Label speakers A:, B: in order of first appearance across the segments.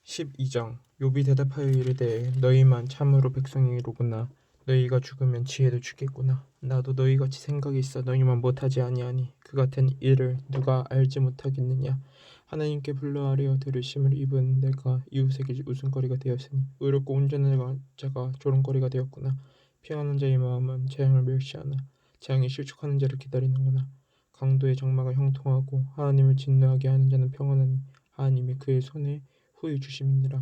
A: 12장 욥이 대답하여 이르되 너희만 참으로 백성이로구나. 너희가 죽으면 지혜도 죽겠구나. 나도 너희같이 생각이 있어 너희만 못하지 아니하니 그 같은 일을 누가 알지 못하겠느냐. 하나님께 불러아뢰어 들으심을 입은 내가 이웃에게 웃음거리가 되었으니 의롭고 온전한 자가 조롱거리가 되었구나. 피하는 자의 마음은 재앙을 멸시하나 재앙이 실족하는 자를 기다리는구나. 강도의 장막을 형통하고 하나님을 진노하게 하는 자는 평안하니 하나님이 그의 손에 후히 주심이니라.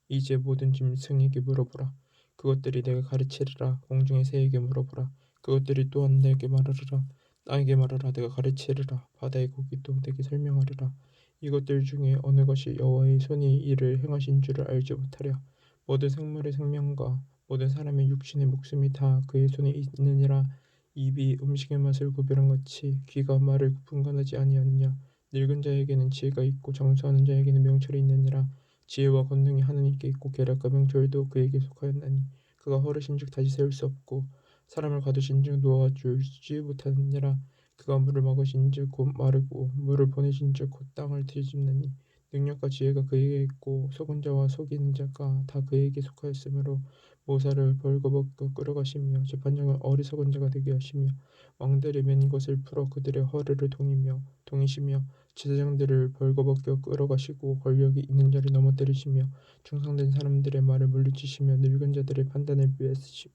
A: 이제 모든 짐승에게 물어보라. 그것들이 내가 가르치리라. 공중의 새에게 물어보라. 그것들이 또한 내게 말하리라. 나에게 말하라. 내가 가르치리라. 바다의 고기도 내게 설명하리라. 이것들 중에 어느 것이 여호와의 손이 이를 행하신 줄을 알지 못하랴. 모든 생물의 생명과 모든 사람의 육신의 목숨이 다 그의 손에 있느니라. 입이 음식의 맛을 구별한 같이 귀가 말을 분간하지 아니하느냐. 늙은 자에게는 지혜가 있고 장수하는 자에게는 명철이 있느니라. 지혜와 권능이 하나님께 있고 계략과 명철도 그에게 속하였나니 그가 허르신즉 다시 세울 수 없고 사람을 가두신즉 놓아주지 못하느니라. 그가 물을 막으신즉 곧 마르고 물을 보내신즉 곧 땅을 뒤집나니 능력과 지혜가 그에게 있고 속은 자와 속이는 자가 다 그에게 속하였으므로 모사를 벌거벗겨 끌어가시며 재판장을 어리석은 자가 되게 하시며 왕들의 맨 것을 풀어 그들의 허리를 동이시며 제사장들을 벌거벗겨 끌어가시고 권력이 있는 자를 넘어뜨리시며 충성된 사람들의 말을 물리치시며 늙은 자들의 판단을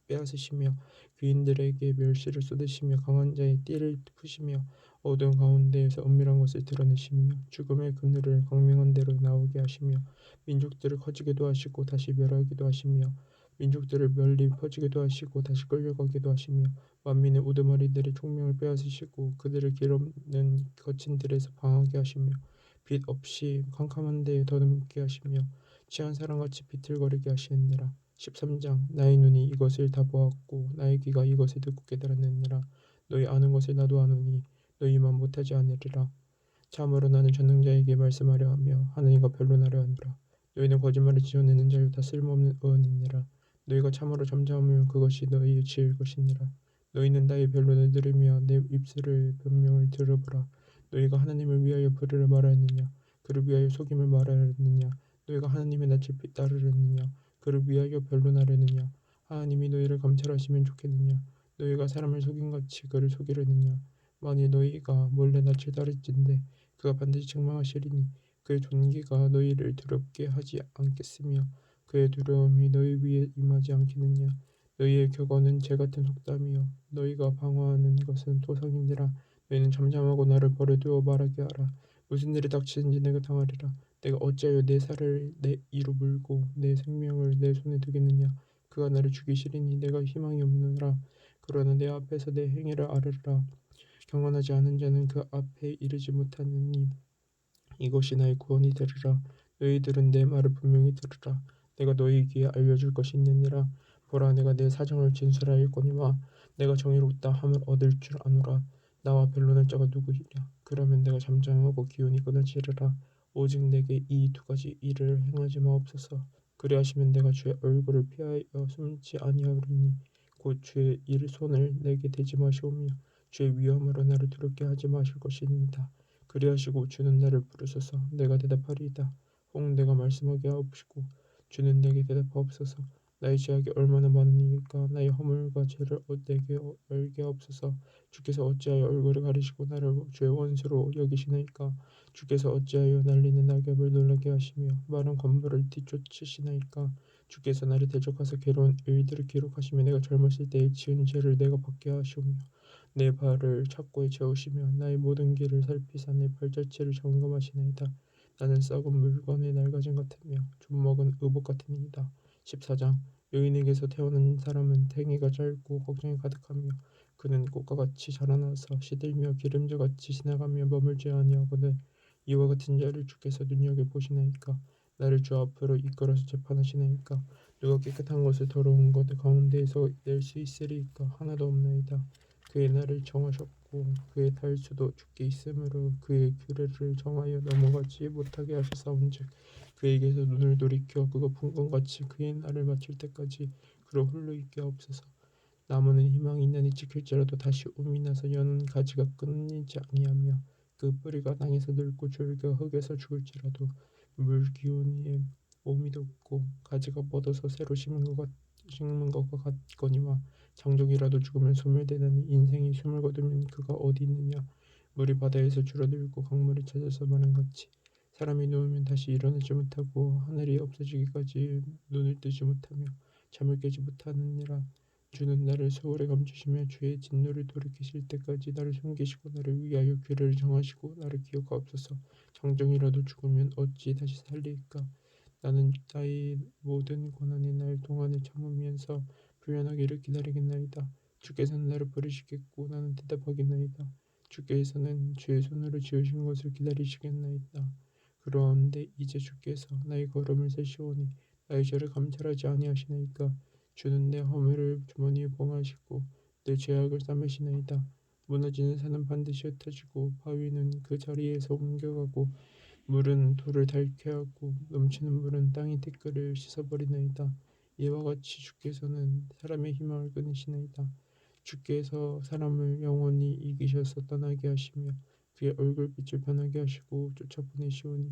A: 빼앗으시며 귀인들에게 멸시를 쏟으시며 강한 자의 띠를 푸시며 어두운 가운데에서 은밀한 것을 드러내시며 죽음의 그늘을 광명한 대로 나오게 하시며 민족들을 커지게도 하시고 다시 멸하기도 하시며 민족들을 멸리 퍼지게도 하시고 다시 끌려가기도 하시며 만민의 우두머리들의 총명을 빼앗으시고 그들을 길없는 거친 들에서 방하게 하시며 빛 없이 캄캄한 데에 더듬게 하시며 취한 사람같이 비틀거리게 하시느니라. 13장 나의 눈이 이것을 다 보았고 나의 귀가 이것을 듣고 깨달았느니라. 너희 아는 것을 나도 아노니 너희만 못하지 않으리라. 참으로 나는 전능자에게 말씀하려 하며 하나님과 변론하려 하노라. 너희는 거짓말을 지어내는 자요 다 쓸모없는 의원이니라. 너희가 참으로 잠잠하면 그것이 너희의 지혜일 것이니라. 너희는 나의 변론을 들으며 내 입술의 변명을 들어보라. 너희가 하나님을 위하여 불의를 말하느냐 그를 위하여 속임을 말하느냐. 너희가 하나님의 낯을 따르느냐 그를 위하여 변론하려느냐. 하나님이 너희를 감찰하시면 좋겠느냐. 너희가 사람을 속임같이 그를 속이려느냐. 만일 너희가 몰래 낯을 따를진대 그가 반드시 책망하시리니 그의 존귀가 너희를 두렵게 하지 않겠으며 그의 두려움이 너희 위에 임하지 않겠느냐. 너희의 격언은 재같은 속담이요 너희가 방어하는 것은 토성이니라. 너희는 잠잠하고 나를 버려두어 말하게 하라. 무슨 일이 닥치든지 내가 당하리라. 내가 어찌하여 내 살을 내 이로 물고 내 생명을 내 손에 두겠느냐. 그가 나를 죽이시리니 내가 희망이 없느라. 그러나 내 앞에서 내 행위를 아뢰라. 경건하지 않은 자는 그 앞에 이르지 못하느니 이것이 나의 구원이 되리라. 너희들은 내 말을 분명히 들으라. 내가 너희 귀에 알려줄 것이 있느니라. 보라 내가 내 사정을 진술하였거니와 내가 정의롭다 함을 얻을 줄 아노라. 나와 변론할 자가 누구이랴. 그러면 내가 잠잠하고 기운이 끊어지리라. 오직 내게 이 두 가지 일을 행하지 마옵소서. 그리하시면 내가 주의 얼굴을 피하여 숨지 아니하리니 곧 주의 일 손을 내게 대지 마시오며 주의 위엄으로 나를 두렵게 하지 마실 것이니이다. 그리하시고 주는 나를 부르소서. 내가 대답하리이다. 혹 내가 말씀하게 하옵시고 주는 내게 대답하옵소서. 나의 죄악이 얼마나 많으니까 나의 허물과 죄를 내게 알게 하옵소서. 주께서 어찌하여 얼굴을 가리시고 나를 주의 원수로 여기시나이까. 주께서 어찌하여 날리는 낙엽을 놀라게 하시며 마른 건물을 뒤쫓으시나이까. 주께서 나를 대적하사 괴로운 일들을 기록하시며 내가 젊었을 때에 지은 죄를 내가 받게 하시오며 내 발을 착고에 채우시며 나의 모든 길을 살피사 내 발자취를 점검하시나이다. 나는 썩은 물건의 낡아짐 같으며 좀먹은 의복 같으니이다. 14장 여인에게서 태어난 사람은 행위가 짧고 걱정이 가득하며 그는 꽃과 같이 자라나서 시들며 기름져같이 지나가며 머물지 아니하거늘 이와 같은 자를 주께서 눈여겨보시나이까. 나를 주 앞으로 이끌어서 재판하시나이까. 누가 깨끗한 것을 더러운 것 가운데에서 낼 수 있으리이까. 하나도 없나이다. 그의 날을 정하셨고 그의 달수도 죽게 있으므로 그의 규례를 정하여 넘어가지 못하게 하셨사온즉 그에게서 눈을 돌이켜 그가 풍건같이 그의 날을 마칠 때까지 그를 홀로 있게 하옵소서. 나무는 희망이 있나니 지킬지라도 다시 움이 나서 여는 가지가 끊이지 아니하며 그 뿌리가 땅에서 늙고 줄기가 흙에서 죽을지라도 물 기운에 몸이 의미도 없고 가지가 뻗어서 새로 심은 것과 같거니와 장족이라도 죽으면 소멸되나니 인생이 숨을 거두면 그가 어디 있느냐. 물이 바다에서 줄어들고 강물이 찾아서 마는 같이 사람이 누우면 다시 일어나지 못하고 하늘이 없어지기까지 눈을 뜨지 못하며 잠을 깨지 못하느니라. 주는 나를 소홀에 감추시며 주의 진노를 돌이키실 때까지 나를 숨기시고 나를 위하여 규례를 정하시고 나를 기억하옵소서. 장정이라도 죽으면 어찌 다시 살리이까. 나는 나의 모든 고난의 날 동안을 참으면서 불련하기를 기다리겠나이다. 주께서는 나를 버리시겠고 나는 대답하겠나이다. 주께서는 주의 손으로 지으신 것을 기다리시겠나이다. 그런데 이제 주께서 나의 걸음을 세시오니 나의 죄를 감찰하지 아니하시나이까. 주는 내 허물을 주머니에 봉하시고 내 죄악을 싸매시나이다. 무너지는 산은 반드시 흩어지고 바위는 그 자리에서 옮겨가고 물은 돌을 닳게 하고 넘치는 물은 땅의 티끌을 씻어버리나이다. 이와 같이 주께서는 사람의 희망을 끊으시나이다. 주께서 사람을 영원히 이기셔서 떠나게 하시며 그의 얼굴빛을 변하게 하시고 쫓아보내시오니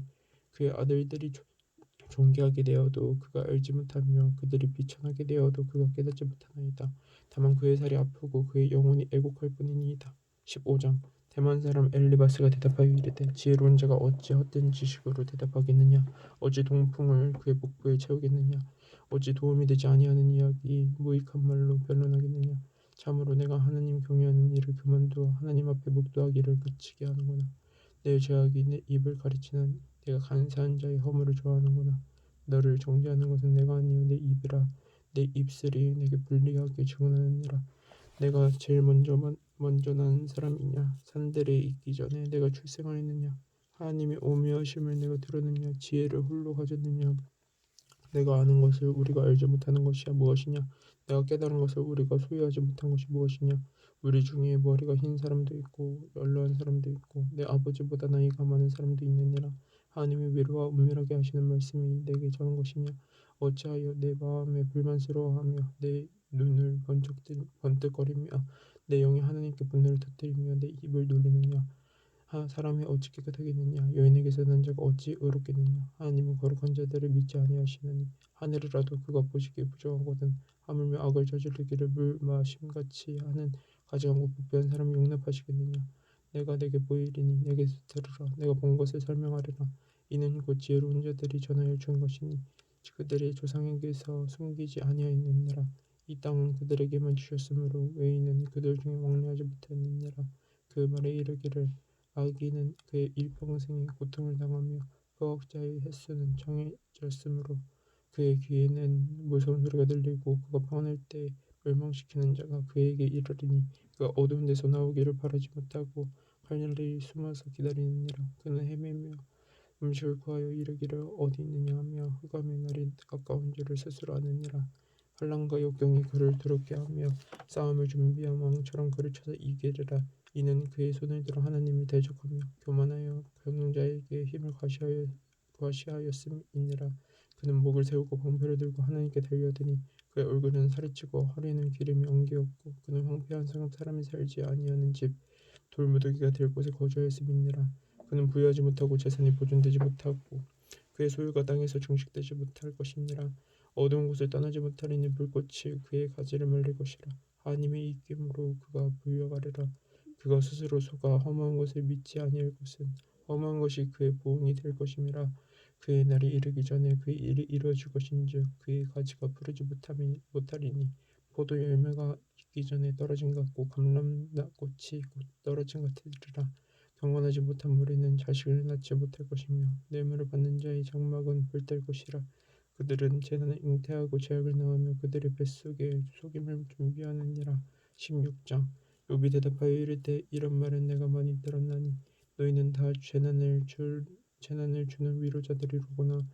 A: 그의 아들들이 존귀하게 되어도 그가 알지 못하며 그들이 비천하게 되어도 그가 깨닫지 못하나이다. 다만 그의 살이 아프고 그의 영혼이 애곡할 뿐이니이다. 15장 대만 사람 엘리바스가 대답하여 이르되 지혜로운 자가 어찌 헛된 지식으로 대답하겠느냐. 어찌 동풍을 그의 복부에 채우겠느냐. 어찌 도움이 되지 아니하는 이야기 무익한 말로 변론하겠느냐. 참으로 내가 하나님 경외하는 일을 그만두어 하나님 앞에 묵도하기를 그치게 하는구나. 내 죄악이 내 입을 가르치는 내가 간사한 자의 허물을 좋아하는구나. 너를 정죄하는 것은 내가 아니요 내 입이라. 내 입술이 내게 불리하게 증언하느니라. 내가 제일 먼저 난 사람이냐. 산들에 있기 전에 내가 출생하였느냐. 하나님의 오묘하심을 내가 들었느냐. 지혜를 홀로 가졌느냐. 내가 아는 것을 우리가 알지 못하는 것이 무엇이냐. 내가 깨달은 것을 우리가 소유하지 못한 것이 무엇이냐. 우리 중에 머리가 흰 사람도 있고 연로한 사람도 있고 내 아버지보다 나이가 많은 사람도 있느니라. 하나님의 위로와 은밀하게 하시는 말씀이 내게 전한 것이냐. 어찌하여 내 마음에 불만스러워하며 내 눈을 번뜩거리며 내 영이 하나님께 분노를 터뜨리며 내 입을 놀리느냐. 사람이 어찌 깨끗하겠느냐. 여인에게서 난 자가 어찌 의롭겠느냐. 하나님은 거룩한 자들을 믿지 아니하시나니 하늘이라도 그가 보시기에 부정하거든 하물며 악을 저지르기를 물 마심같이 하는 가증하고 부패한 사람을 용납하시겠느냐. 내가 내게 보이리니 내게서 들으라. 내가 본 것을 설명하리라. 이는 곧 지혜로운 자들이 전하여 준 것이니 그들의 조상에게서 숨기지 아니하였느니라. 이 땅은 그들에게만 주셨으므로 외인은 그들 중에 왕래하지 못하였느니라. 그 말에 이르기를 악인은 그의 일평생에 고통을 당하며 허각자의 횟수는 정해졌으므로 그의 귀에는 무서운 소리가 들리고 그가 평안할 때 멸망시키는 자가 그에게 이르리니 그가 어두운 데서 나오기를 바라지 못하고 하늘에 숨어서 기다리느니라. 그는 헤매며 음식을 구하여 이르기를 어디 있느냐 하며 흑암의 날이 가까운 줄을 스스로 아느니라. 환난과 역경이 그를 두렵게 하며 싸움을 준비한 왕처럼 그를 쳐서 이기리라. 이는 그의 손을 들어 하나님을 대적하며 교만하여 강자에게 힘을 과시하였음이니라. 그는 목을 세우고 방패를 들고 하나님께 달려드니 그의 얼굴은 살이 찌고 허리에는 기름이 엉기었고 그는 황폐한 사람이 살지 아니하는 집 돌무더기가 될 곳에 거주하였음이니라. 그는 부유하지 못하고 재산이 보존되지 못하고 그의 소유가 땅에서 증식되지 못할 것이니라. 어두운 곳을 떠나지 못하리니 불꽃이 그의 가지를 말릴 것이라. 하나님의 입김으로 그가 부유하리라. 그가 스스로 속아 허무한 것을 믿지 아니할 것은 험한 것이 그의 보응이 될 것임이라. 그의 날이 이르기 전에 그의 일이 이루어질 것인즉 그의 가지가 푸르지 못하리니 포도 열매가 익기 전에 떨어진 것 같고 감람나꽃이 곧 떨어진 것 같으리라. 경건하지 못한 무리는 자식을 낳지 못할 것이며 뇌물을 받는 자의 장막은 불될 것이라. 그들은 재난을 잉태하고 죄악을 낳으며 그들의 뱃속에 속임을 준비하느니라. 16장 욥이 대답하여 이르되 이런 말은 내가 많이 들었나니 너희는 다 재난을 주는 위로자들이로구나.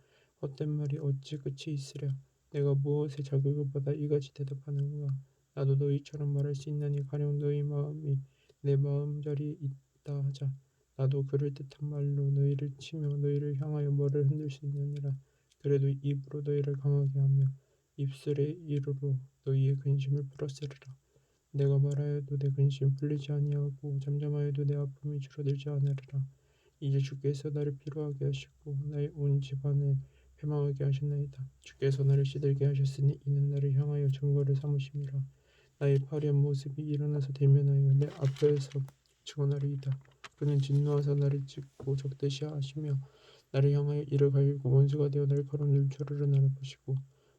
A: 헛된 말이 어찌 끝이 있으랴. 내가 무엇에 자격을 받아 이같이 대답하는가. 나도 너희처럼 말할 수 있나니 가령 너희 마음이 내 마음자리에 있다 하자. 나도 그럴듯한 말로 너희를 치며 너희를 향하여 머리를 흔들 수 있느니라. 그래도 입으로 너희를 강하게 하며 입술의 이로로 너희의 근심을 풀어쓰리라. 내가 말하여도 내 근심 풀리지 아니하고 잠잠하여도 내 아픔이 줄어들지 않으리라. 이제 주께서 나를 피로하게 하시고 나의 온 집안을 패망하게 하셨나이다. 주께서 나를 시들게 하셨으니 이는 나를 향하여 증거를 삼으심이라. 나의 화려한 모습이 일어나서 대면하여 내 앞에서 증언하리이다. 그는 진노하사 나를 찢고 적대시하시며 나를 향하여 이를 갈고 원수가 되어 날카로운 줄으로 나를 보시고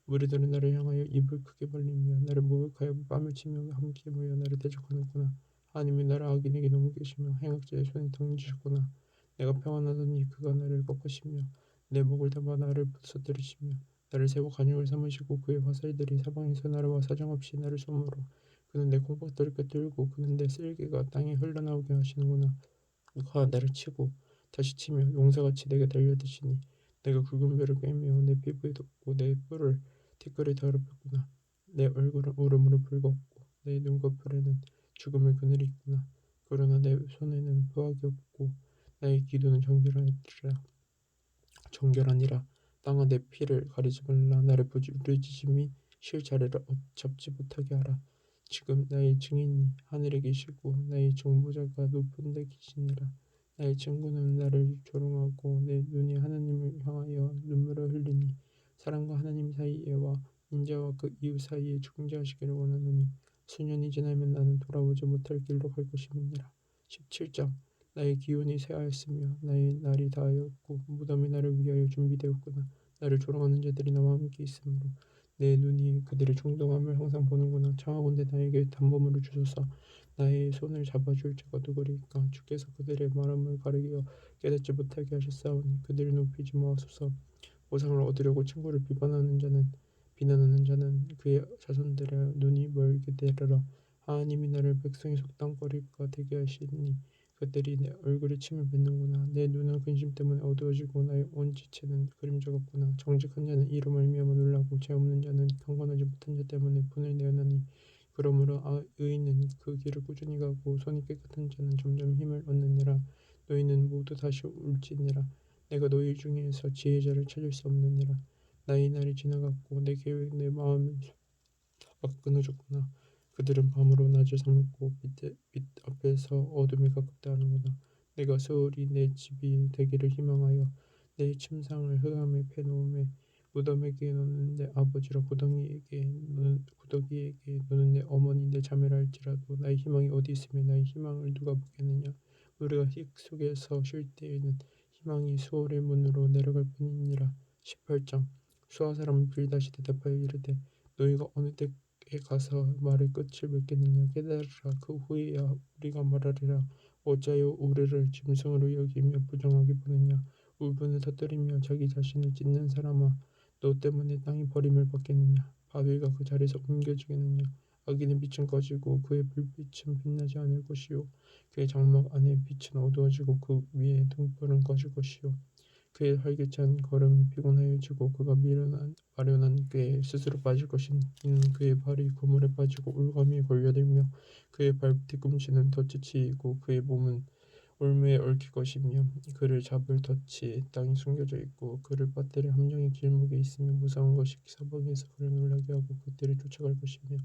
A: 무리들은 나를 향하여 입을 크게 벌리며 나를 모욕하여 뺨을 치며 함께 모여 나를 대적하는구나. 하나님이 나를 악인에게 넘기시며 행악자의 손에 던지셨구나. 내가 평안하더니 그가 나를 꺾으시며 내 목을 담아 나를 부서뜨리시며 나를 세워 간역을 삼으시고 그의 화살들이 사방에서 나를 사정없이 나를 쏘므로 그는 내 콩팥들을 꿰뚫고 그는 내 쓸개가 땅에 흘러나오게 하시는구나. 그가 나를 치고 다시 치며 용사같이 내게 달려드시니 내가 굵은 벼를 꿰며 내 피부에 덮고 내 뿔을 티끌에 더럽혔구나. 내 얼굴은 울음으로 붉었고 내 눈꺼풀에는 죽음의 그늘이 있구나. 그러나 내 손에는 부하기 없고 나의 기도는 정결하니라. 땅아 내 피를 가리지 말라. 나를 부르짖음이 쉴 자리를 잡지 못하게 하라. 지금 나의 증인이 하늘에 계시고 나의 중보자가 높은 데 계시니라. 나의 친구는 나를 조롱하고 내 눈이 하나님을 향하여 눈물을 흘리니 사람과 하나님 사이에와 인자와 그 이웃 사이에 중재하시기를 원하노니 수년이 지나면 나는 돌아오지 못할 길로 갈 것임이니라. 17장 나의 기운이 쇠하였으며 나의 날이 다하였고 무덤이 나를 위하여 준비되었구나. 나를 조롱하는 자들이 나와 함께 있으므로 내 눈이 그들의 충동함을 항상 보는구나. 청하건대 나에게 담보물을 주소서. 나의 손을 잡아줄 자가 누구리까. 주께서 그들의 말함을 가리켜 깨닫지 못하게 하셨사오니 그들을 높이지 마소서. 보상을 얻으려고 친구를 비난하는 자는 그의 자손들의 눈이 멀게 되리라. 하나님이 나를 백성의 속담거리가 되게 하시니 그들이 내 얼굴에 침을 뱉는구나. 내 눈은 근심 때문에 어두워지고 나의 온 지체는 그림자 같구나. 정직한 자는 이로 말미암아 놀라고 죄 없는 자는 경건하지 못한 자 때문에 분을 내어나니 그러므로 의인은 그 길을 꾸준히 가고 손이 깨끗한 자는 점점 힘을 얻느니라. 너희는 모두 다시 울지니라. 내가 너희 중에서 지혜자를 찾을 수 없느니라. 나의 날이 지나갔고 내 계획 내 마음이 끊어졌구나. 그들은 밤으로 낮을 삼고 빛 앞에서 어둠이 가깝다 하는구나. 내가 소홀히 내 집이 되기를 희망하여 내 침상을 흑암에 패놓음에 무덤에게 너는 내 아버지라 구더기에게 너는 내 어머니 내 자매라 할지라도 나의 희망이 어디 있으며 나의 희망을 누가 보겠느냐. 우리가 흙 속에서 쉴 때에는 희망이 수월의 문으로 내려갈 뿐이니라. 18장 수아 사람은 빌다시 대답하여 이르되 너희가 어느 때에 가서 말의 끝을 맺겠느냐. 깨달으라. 그 후에야 우리가 말하리라. 어찌하여 우리를 짐승으로 여기며 부정하게 보느냐. 울분을 터뜨리며 자기 자신을 찢는 사람아 너 때문에 땅이 버림을 받겠느냐. 바위가 그 자리에서 옮겨지겠느냐. 악인의 빛은 꺼지고 그의 불빛은 빛나지 않을 것이요 그의 장막 안에 빛은 어두워지고 그 위에 등불은 꺼질 것이요 그의 활기찬 걸음이 피곤하여지고 그가 마련한 꾀에 스스로 빠질 것이니 이는 그의 발이 그물에 빠지고 울가미에 걸려들며 그의 발 뒤꿈치는 덫에 치이고 그의 몸은 올무에 얽힐 것이며 그를 잡을 덫이 땅에 숨겨져 있고 그를 빠뜨릴 함정이 길목에 있으며 무서운 것이 사방에서 그를 놀라게 하고 그들을 쫓아갈 것이며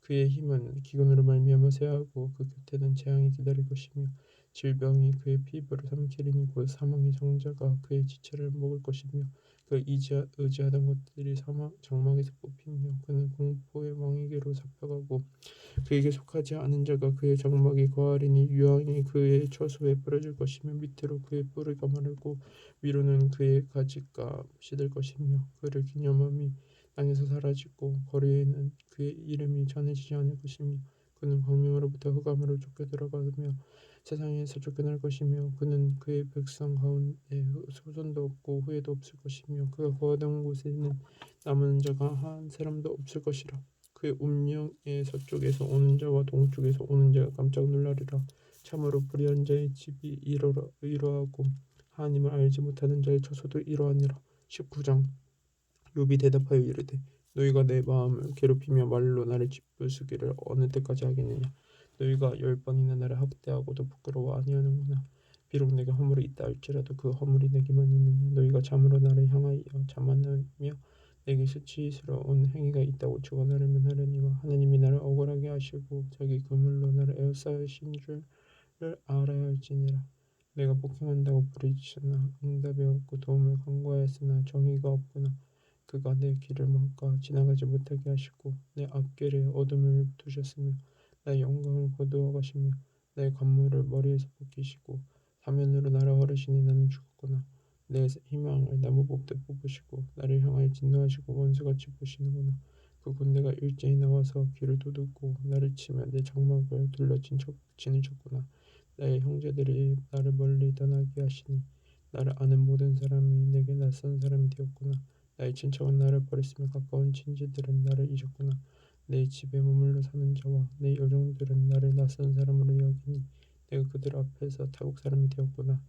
A: 그의 힘은 기근으로 말미암아 쇠하고 그 곁에는 재앙이 기다릴 것이며 질병이 그의 피부를 삼키리니 곧 사망의 정자가 그의 지체를 먹을 것이며 그 의지하던 것들이 장막에서 뽑히며 그는 공포의 왕에게로 잡혀가고 그에게 속하지 않은 자가 그의 장막에 거하리니 유황이 그의 처소에 뿌려질 것이며 밑으로 그의 뿌리가 마르고 위로는 그의 가지가 시들 것이며 그를 기념함이 땅에서 사라지고 거리에는 그의 이름이 전해지지 않을 것이며 그는 광명으로부터 흑암으로 쫓겨 들어가며 세상에서 쫓겨날 것이며 그는 그의 백성 가운데 소선도 없고 후회도 없을 것이며 그가 거하던 곳에는 남은 자가 한 사람도 없을 것이라. 그의 운명의 서쪽에서 오는 자와 동쪽에서 오는 자가 깜짝 놀라리라. 참으로 불의한 자의 집이 이러하고 하나님을 알지 못하는 자의 처소도 이러하니라. 19장 욥이 대답하여 이르되 너희가 내 마음을 괴롭히며 말로 나를 짓부수기를 어느 때까지 하겠느냐. 너희가 10번이나 나를 학대하고도 부끄러워 아니하는구나. 비록 내가 허물이 있다 할지라도 그 허물이 내게만 있느냐. 너희가 참으로 나를 향하여 자만하며 내게 수치스러운 행위가 있다고 주관하려면 하려니와 하나님이 나를 억울하게 하시고 자기 그물로 나를 에워싸으신 줄을 알아야 할지니라. 내가 폭행한다고 부르짖었나. 응답이 없고 도움을 간구하였으나 정의가 없구나. 그가 내 길을 막아 지나가지 못하게 하시고 내 앞길에 어둠을 두셨으며 나의 영광을 거두어 가시며 나의 관물을 머리에서 벗기시고 사면으로 나를 허르시니 나는 죽었구나. 내 희망을 나무 뽑듯 뽑으시고 나를 향하여 진노하시고 원수같이 보시는구나. 그 군대가 일제히 나와서 귀를 돋우고 나를 치며 내 장막을 둘러친 진을 쳤구나. 나의 형제들이 나를 멀리 떠나게 하시니 나를 아는 모든 사람이 내게 낯선 사람이 되었구나. 나의 친척은 나를 버렸으며 가까운 친지들은 나를 잊었구나. 내 집에 머물러 사는 자와 내 여종들은 나를 낯선 사람으로 여기니 내가 그들 앞에서 타국 사람이 되었구나.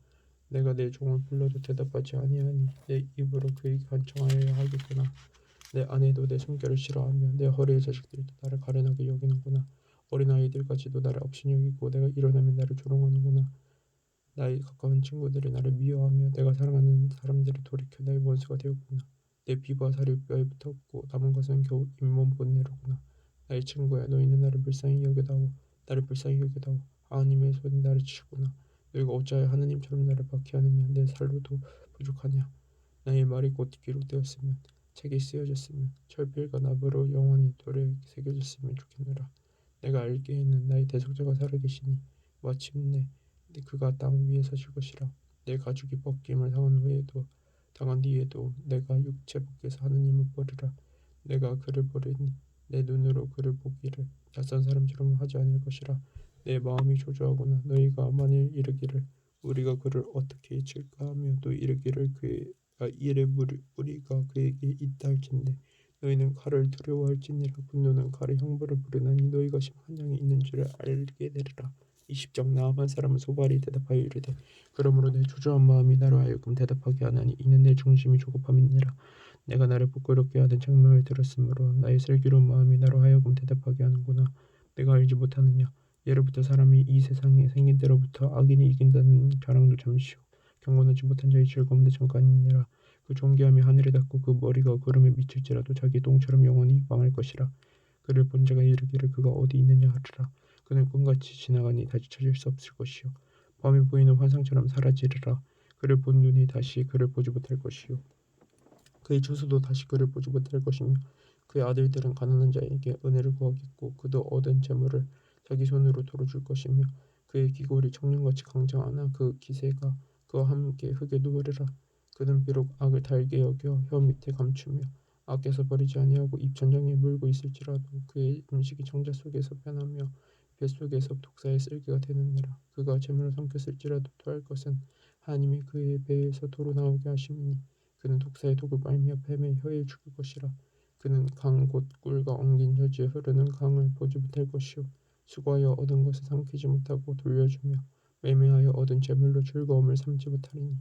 A: 내가 내 종을 불러도 대답하지 아니하니 내 입으로 그에게 간청하여야 하겠구나. 내 아내도 내 숨결을 싫어하며 내 허리의 자식들도 나를 가련하게 여기는구나. 어린아이들까지도 나를 업신 여기고 내가 일어나면 나를 조롱하는구나. 나의 가까운 친구들이 나를 미워하며 내가 사랑하는 사람들이 돌이켜 나의 원수가 되었구나. 내 피부와 살이 뼈에 붙었고 남은 것은 겨우 잇몸 본내로구나. 나의 친구야, 너희는 나를 불쌍히 여겨다오. 나를 불쌍히 여겨다오. 하나님의 손이 나를 치셨구나. 너희가 어찌하여 하나님처럼 나를 박해하느냐. 내 살로도 부족하냐. 나의 말이 곧 기록되었으면 책이 쓰여졌으면 철필과 나무로 영원히 돌에 새겨졌으면 좋겠노라. 내가 알기에는 나의 대속자가 살아계시니 마침내 그가 땅 위에 서실 것이라. 내 가죽이 벗김을 당한 뒤에도 내가 육체 밖에서 하느님을 버리라. 내가 그를 버리니 내 눈으로 그를 보기를 낯선 사람처럼 하지 않을 것이라. 내 마음이 조조하거나 너희가 만일 이르기를 우리가 그를 어떻게 해칠까 하며 또 이르기를 그가 이래 무리가 그에게 있다 할진대 너희는 칼을 두려워할지니라. 분노는 칼의 형벌을 부르나니 너희가 심한 양이 있는 줄을 알게 되리라. 20장 나아만 사람은 소발이 대답하여 이르되 그러므로 내 조조한 마음이 나로 하여금 대답하게 하나니 이는 내 중심이 조급함이니라. 내가 나를 부끄럽게 하는 장명을 들었으므로 나의 슬기로운 마음이 나로 하여금 대답하게 하는구나. 내가 알지 못하느냐. 예로부터 사람이 이 세상에 생긴 때로부터 악인이 이긴다는 자랑도 잠시요 경건하지 못한 자의 즐거움도 잠깐이니라. 그 존귀함이 하늘에 닿고 그 머리가 구름에 미칠지라도 자기 똥처럼 영원히 망할 것이라. 그를 본 자가 이르기를 그가 어디 있느냐 하리라. 그는 꿈같이 지나가니 다시 찾을 수 없을 것이요 밤에 보이는 환상처럼 사라지리라. 그를 본 눈이 다시 그를 보지 못할 것이요 그의 조수도 다시 그를 보지 못할 것이며 그의 아들들은 가난한 자에게 은혜를 구하겠고 그도 얻은 재물을 자기 손으로 돌어줄 것이며 그의 기골이 청년같이 강장하나 그 기세가 그와 함께 흙에 누우리라. 그는 비록 악을 달게 여겨 혀 밑에 감추며 악에서 버리지 아니하고 입천장에 물고 있을지라도 그의 음식이 정자 속에서 변하며 뱃속에서 독사의 쓸개가 되느니라. 그가 재물을 삼켰을지라도 토할 것은 하나님이 그의 배에서 도로 나오게 하심이니 그는 독사의 독을 말미암아 뱀의 혀에 죽을 것이라. 그는 강 곧 꿀과 엉긴 저지에 흐르는 강을 보지 못할 것이요 수고하여 얻은 것을 삼키지 못하고 돌려주며 매매하여 얻은 재물로 즐거움을 삼지 못하리니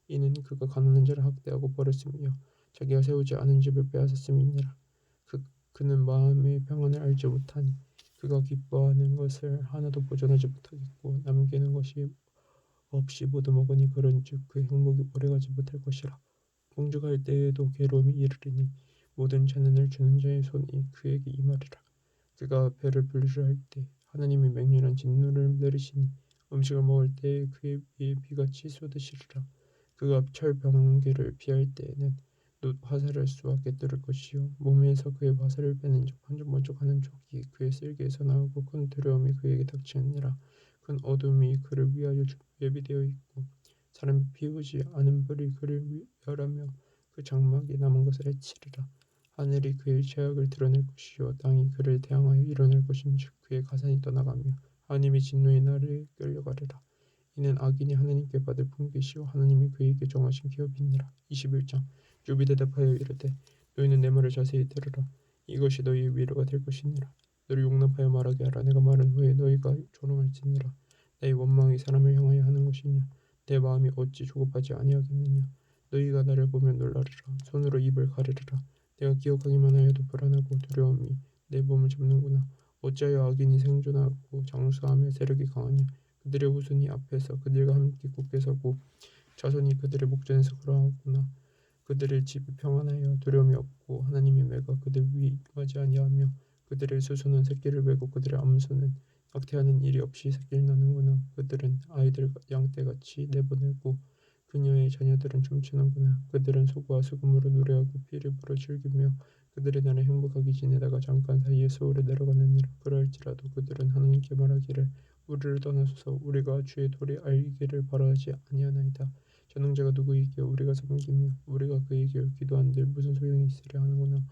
A: 이는 그가 가난한 자를 학대하고 버렸으며 자기가 세우지 않은 집을 빼앗았음이니라. 그는 마음의 평안을 알지 못하니 그가 기뻐하는 것을 하나도 보존하지 못하겠고 남기는 것이 없이 모두 먹으니 그런즉 그의 행복이 오래가지 못할 것이라. 공주갈 때에도 괴로움이 이르리니 모든 재난을 주는 자의 손이 그에게 임하리라. 그가 배를 분리를 할 때 하나님이 맹렬한 진노를 내리시니 음식을 먹을 때에 그의 위에 비같이 쏟으시리라. 그가 철병기를 피할 때에는 화살을 쏘아 꿰뚫을 것이요 몸에서 그의 화살을 빼는 적 번쩍번쩍하는 족이 그의 쓸개에서 나오고 큰 두려움이 그에게 닥치느니라. 큰 어둠이 그를 위하여 예비되어 있고 사람이 피우지 않은 불이 그를 멸하며 그 장막에 남은 것을 해치리라. 하늘이 그의 죄악을 드러낼 것이요 땅이 그를 대항하여 일어날 것임즉 그의 가산이 떠나가며 하나님의 진노의 날에 끌려가리라. 이는 악인이 하나님께 받을 분깃이요 하나님이 그에게 정하신 기업이니라. 21장 욥이 대답하여 이르되 너희는 내 말을 자세히 들으라. 이것이 너희의 위로가 될 것이니라. 너를 용납하여 말하게 하라. 내가 말한 후에 너희가 조롱할지니라. 나의 원망이 사람을 향하여 하는 것이냐. 내 마음이 어찌 조급하지 아니하겠느냐. 너희가 나를 보면 놀라리라. 손으로 입을 가리리라. 내가 기억하기만 하여도 불안하고 두려움이 내 몸을 잡는구나. 어찌하여 악인이 생존하고 장수하며 세력이 강하냐. 그들의 후손이 앞에서 그들과 함께 굳게 서고 자손이 그들의 목전에서 걸어가구나. 그들의 집이 평안하여 두려움이 없고 하나님의 매가 그들 위에 임하지 아니하며 그들의 수소는 새끼를 베고 그들의 암소는 악태하는 일이 없이 새끼를 낳는구나. 그들은 아이들 양떼같이 내보내고 그녀의 자녀들은 춤추는구나. 그들은 소고와 수금으로 노래하고 피를 불어 즐기며 그들의 날에 행복하게 지내다가 잠깐 사이에 소홀히 내려가느니라. 그럴지라도 그들은 하나님께 말하기를 우리를 떠나소서. 우리가 주의 도리 알기를 바라지 아니하나이다. 전능자가 누구이기에 우리가 섬기며 우리가 그에게 기도한들 무슨 소용이 있으랴 하는구나.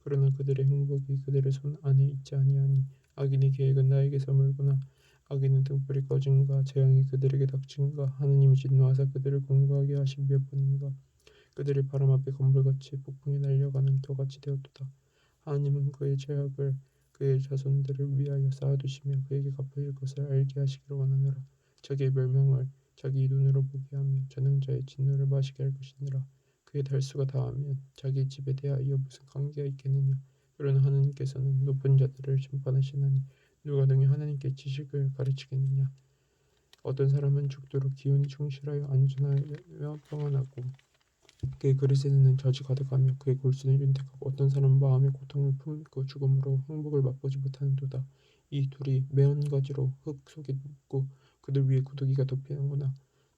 A: 그러나 그들의 행복이 그들의 손 안에 있지 아니하니 악인의 계획은 나에게서 멀구나. 악인은 등불이 꺼진가 재앙이 그들에게 닥친가. 하느님이 진노하사 그들을 공고하게 하신 몇 번인가. 그들이 바람 앞에 건불같이 폭풍에 날려가는 겨같이 되었도다. 하느님은 그의 죄악을 그의 자손들을 위하여 쌓아두시며 그에게 갚아질 것을 알게 하시기를 원하노라. 자기의 멸망을 자기 눈으로 보게 하며 전능자의 진노를 마시게 할 것이니라. 그의 달수가 다하면 자기 집에 대하여 무슨 관계가 있겠느냐. 그러나 하느님께서는 높은 자들을 심판하시나니 누가 능히 하나님께 지식을 가르치겠느냐. 어떤 사람은 죽도록 기운이 충실하여 안전하여 평안하고 그의 그릇에는 젖이 가득하며 그의 골수는 윤택하고 어떤 사람은 마음의 고통을 품고 죽음으로 행복을 맛보지 못하는도다. 이 둘이 매한가지로 흙 속에 묻고 그들 위에 구더기가 덮이는구나.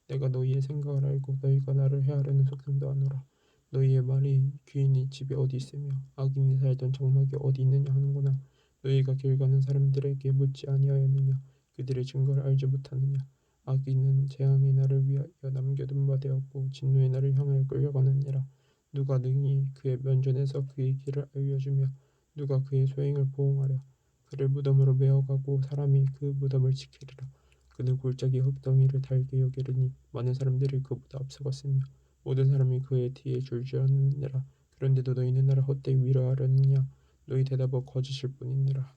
A: 내가 너희의 생각을 알고 너희가 나를 해하려는 속셈도 아노라. 너희의 말이 귀인의 집이 어디 있으며 악인이 살던 장막이 어디 있느냐 하는구나. 너희가 길 가는 사람들에게 묻지 아니하였느냐. 그들의 증거를 알지 못하느냐. 악인은 재앙의 날을 위하여 남겨둔 바 되었고 진노의 날을 향하여 끌려가느니라. 누가 능히 그의 면전에서 그의 길을 알려주며 누가 그의 소행을 보응하랴. 그를 무덤으로 메어가고 사람이 그 무덤을 지키리라. 그는 골짜기 흙덩이를 달게 여기르니 많은 사람들이 그보다 앞서갔으며 모든 사람이 그의 뒤에 줄지었느니라. 그런데도 너희는 나를 헛되이 위로하려느냐. 너희 대답은 거짓일 뿐이니라.